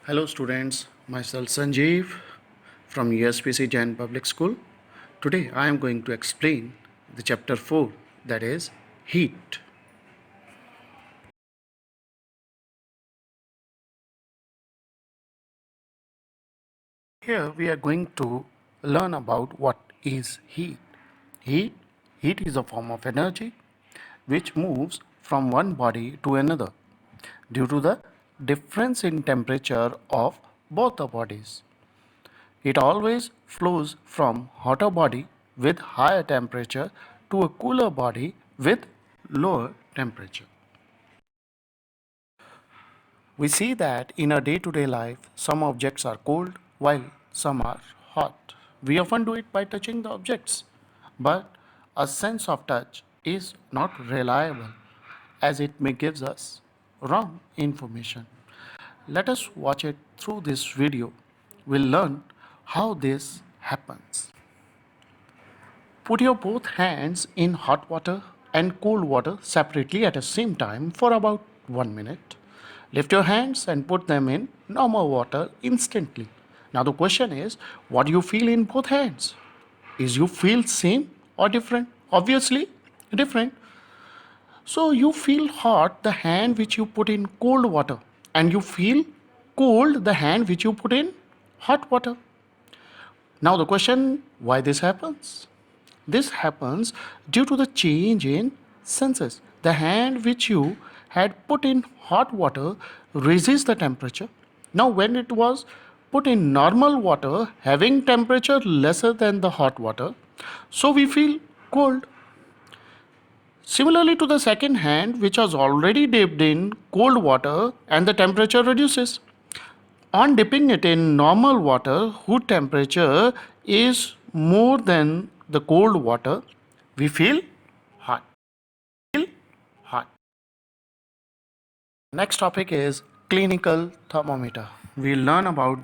Hello students, myself Sanjeev from USPC Jain Public School. Today I am going to explain the chapter 4, that is heat. Here we are going to learn about what is heat. Heat Heat is a form of energy which moves from one body to another due to the difference in temperature of both the bodies. It always flows from hotter body with higher temperature to a cooler body with lower temperature. We see that in our day-to-day life, some objects are cold while some are hot. We often do it by touching the objects, but a sense of touch is not reliable as it may give us wrong information. Let us watch it through this video. We'll learn how this happens. Put your both hands in hot water and cold water separately at the same time for about 1 minute. Lift your hands and put them in normal water instantly. Now the question is, what do you feel in both hands? Is you feel same or different? Obviously different. So you feel hot the hand which you put in cold water, and you feel cold the hand which you put in hot water. Now the question, why this happens? This happens due to the change in senses. The hand which you had put in hot water raises the temperature. Now when it was put in normal water having temperature lesser than the hot water, so we feel cold. Similarly to the second hand which was already dipped in cold water and the temperature reduces. On dipping it in normal water whose temperature is more than the cold water, we feel hot. Feel hot. Next topic is clinical thermometer. We'll learn about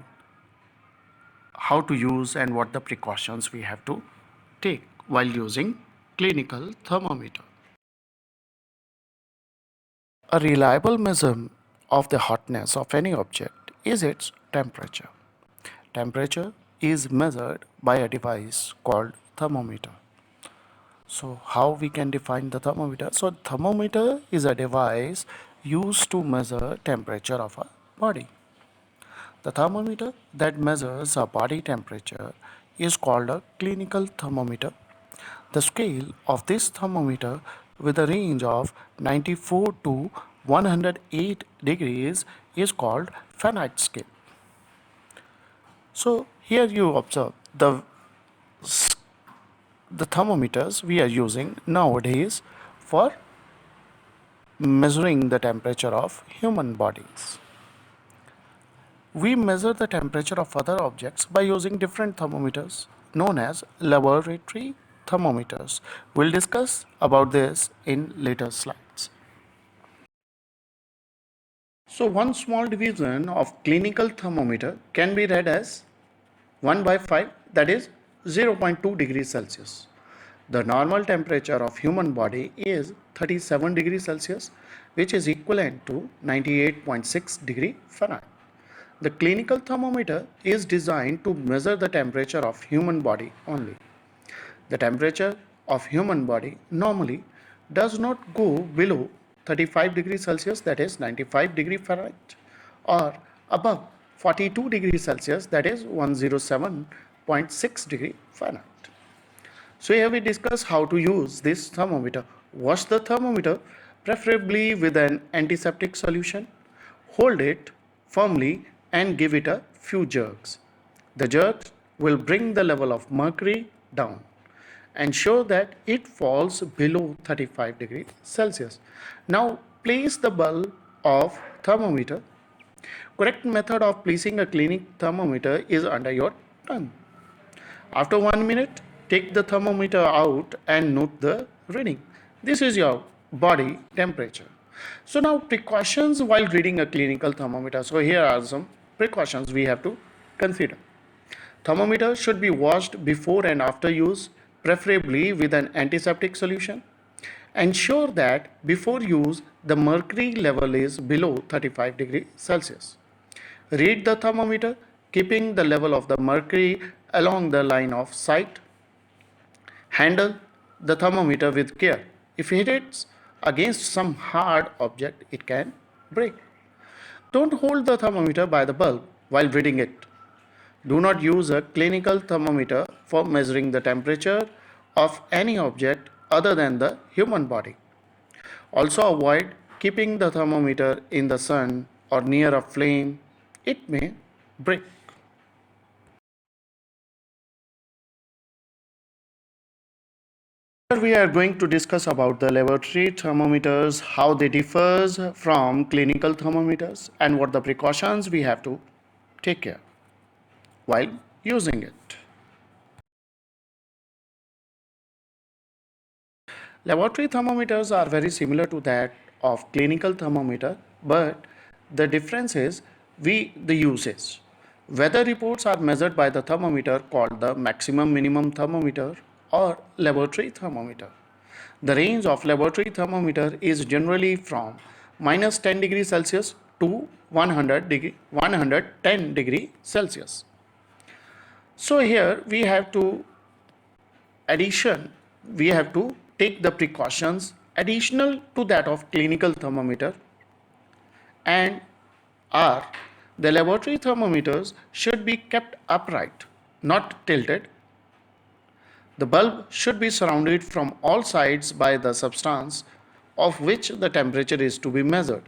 how to use and what the precautions we have to take while using clinical thermometer. A reliable measure of the hotness of any object is its temperature. Temperature is measured by a device called thermometer. So how we can define the thermometer? So thermometer is a device used to measure temperature of a body. The thermometer that measures a body temperature is called a clinical thermometer. The scale of this thermometer with a range of 94 to 108 degrees is called Fahrenheit scale. So here you observe the thermometers we are using nowadays for measuring the temperature of human bodies. We measure the temperature of other objects by using different thermometers known as laboratory thermometers. We'll discuss about this in later slides. So one small division of clinical thermometer can be read as 1 by 5, that is 0.2 degrees Celsius. The normal temperature of human body is 37 degrees Celsius, which is equivalent to 98.6 degree Fahrenheit. The clinical thermometer is designed to measure the temperature of human body only. The temperature of human body normally does not go below 35 degrees Celsius, that is 95 degree Fahrenheit, or above 42 degrees Celsius, that is 107.6 degree Fahrenheit. So here we discuss how to use this thermometer. Wash the thermometer preferably with an antiseptic solution. Hold it firmly and give it a few jerks. The jerks will bring the level of mercury down. Ensure that it falls below 35 degrees Celsius. Now place the bulb of thermometer. Correct method of placing a clinic thermometer is under your thumb. After 1 minute, take the thermometer out and note the reading. This is your body temperature. So now precautions while reading a clinical thermometer. So here are some precautions we have to consider. Thermometer should be washed before and after use, preferably with an antiseptic solution. Ensure that before use the mercury level is below 35 degrees Celsius. Read the thermometer, keeping the level of the mercury along the line of sight. Handle the thermometer with care. If it hits against some hard object, it can break. Don't hold the thermometer by the bulb while reading it. Do not use a clinical thermometer for measuring the temperature of any object other than the human body. Also, avoid keeping the thermometer in the sun or near a flame. It may break. Here we are going to discuss about the laboratory thermometers, how they differs from clinical thermometers, and what the precautions we have to take care while using it. Laboratory thermometers are very similar to that of clinical thermometer, but the difference is the usage. Weather reports are measured by the thermometer called the maximum minimum thermometer or laboratory thermometer. The range of laboratory thermometer is generally from minus 10 degrees Celsius to 110 degree Celsius. So here addition, we have to take the precautions additional to that of clinical thermometer, and are the laboratory thermometers should be kept upright, not tilted. The bulb should be surrounded from all sides by the substance of which the temperature is to be measured.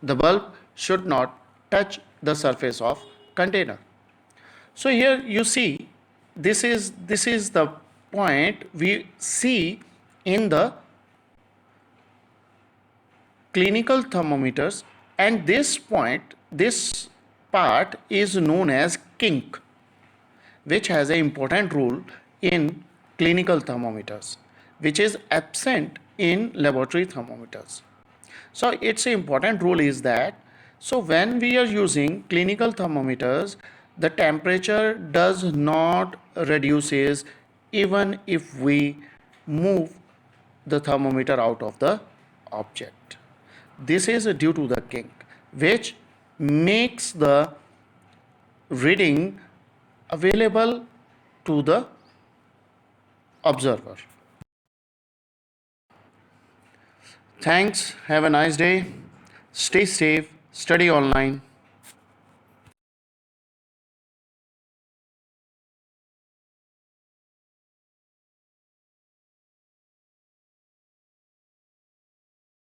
The bulb should not touch the surface of container. So here you see, this is the point we see in the clinical thermometers, and this part is known as kink, which has an important role in clinical thermometers, which is absent in laboratory thermometers. So its important rule is that, so when we are using clinical thermometers, the temperature does not reduces even if we move the thermometer out of the object. This is due to the kink, which makes the reading available to the observer. Thanks. Have a nice day. Stay safe. Study online.